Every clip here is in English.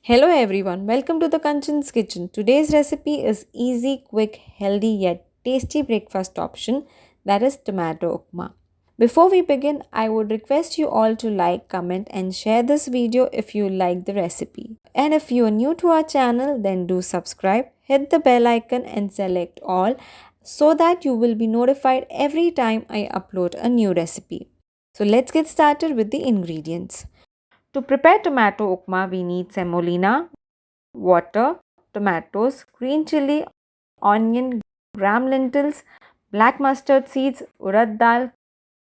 Hello everyone, welcome to the Kanchan's Kitchen. Today's recipe is easy, quick, healthy yet tasty breakfast option, that is tomato upma. Before we begin, I would request you all to like, comment and share this video if you like the recipe. And if you are new to our channel, then do subscribe, hit the bell icon and select all so that you will be notified every time I upload a new recipe. So let's get started with the ingredients. To prepare tomato upma, we need semolina, water, tomatoes, green chili, onion, gram lentils, black mustard seeds, urad dal,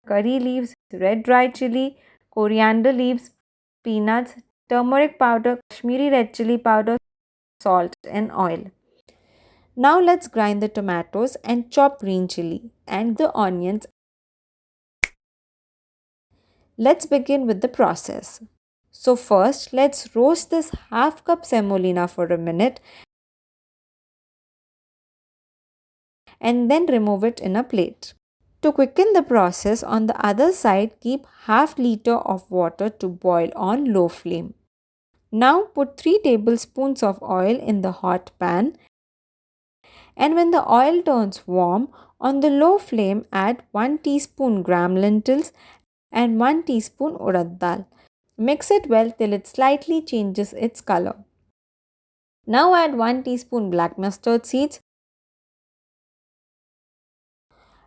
curry leaves, red dry chili, coriander leaves, peanuts, turmeric powder, Kashmiri red chili powder, salt and oil. Now let's grind the tomatoes and chop green chili and the onions. Let's begin with the process. So first, let's roast this half cup semolina for a minute and then remove it in a plate. To quicken the process, on the other side, keep half liter of water to boil on low flame. Now put 3 tablespoons of oil in the hot pan, and when the oil turns warm, on the low flame add 1 teaspoon gram lentils and 1 teaspoon urad dal. Mix it well till it slightly changes its color. Now add 1 teaspoon black mustard seeds.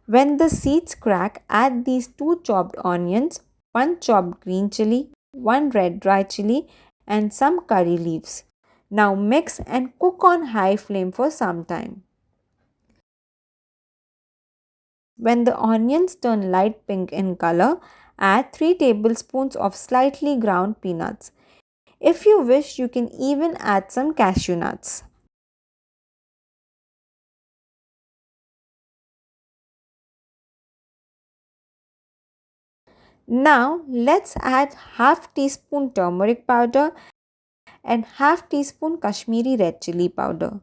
When the seeds crack, add these 2 chopped onions, 1 chopped green chili, 1 red dry chili and some curry leaves. Now mix and cook on high flame for some time. When the onions turn light pink in color, add 3 tablespoons of slightly ground peanuts. If you wish, you can even add some cashew nuts. Now let's add half teaspoon turmeric powder and half teaspoon Kashmiri red chili powder.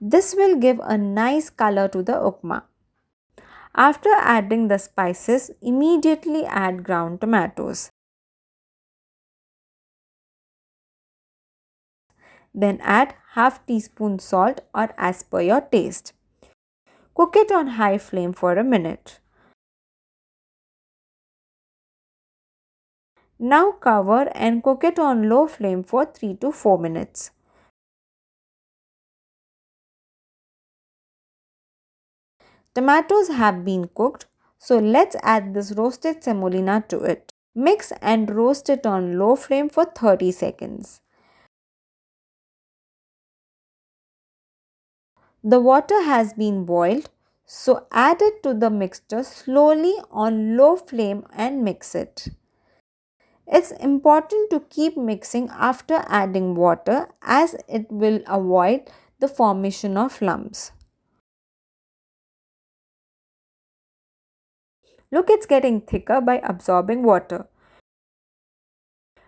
This will give a nice color to the upma. After adding the spices, immediately add ground tomatoes. Then add half teaspoon salt or as per your taste. Cook it on high flame for a minute. Now cover and cook it on low flame for 3 to 4 minutes. Tomatoes have been cooked, so let's add this roasted semolina to it. Mix and roast it on low flame for 30 seconds. The water has been boiled, so add it to the mixture slowly on low flame and mix it. It's important to keep mixing after adding water as it will avoid the formation of lumps. Look, it's getting thicker by absorbing water.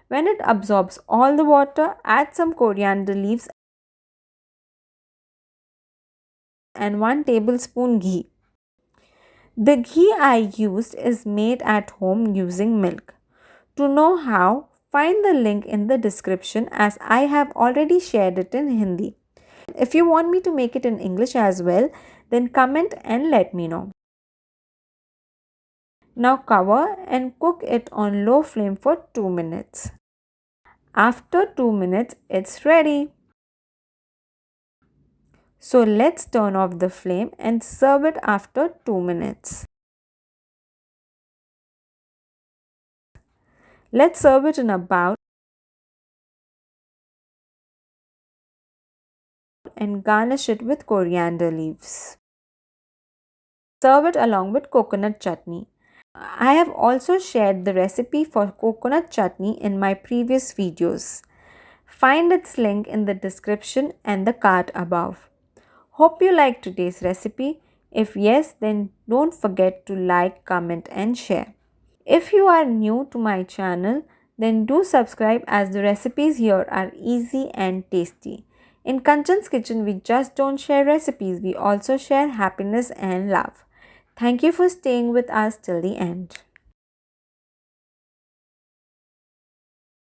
When it absorbs all the water, add some coriander leaves and 1 tablespoon ghee. The ghee I used is made at home using milk. To know how, find the link in the description as I have already shared it in Hindi. If you want me to make it in English as well, then comment and let me know. Now cover and cook it on low flame for 2 minutes. After 2 minutes, it's ready. So let's turn off the flame and serve it after 2 minutes. Let's serve it in a bowl and garnish it with coriander leaves. Serve it along with coconut chutney. I have also shared the recipe for coconut chutney in my previous videos. Find its link in the description and the card above. Hope you liked today's recipe. If yes, then don't forget to like, comment and share. If you are new to my channel, then do subscribe as the recipes here are easy and tasty. In Kanchan's Kitchen, we just don't share recipes, we also share happiness and love. Thank you for staying with us till the end.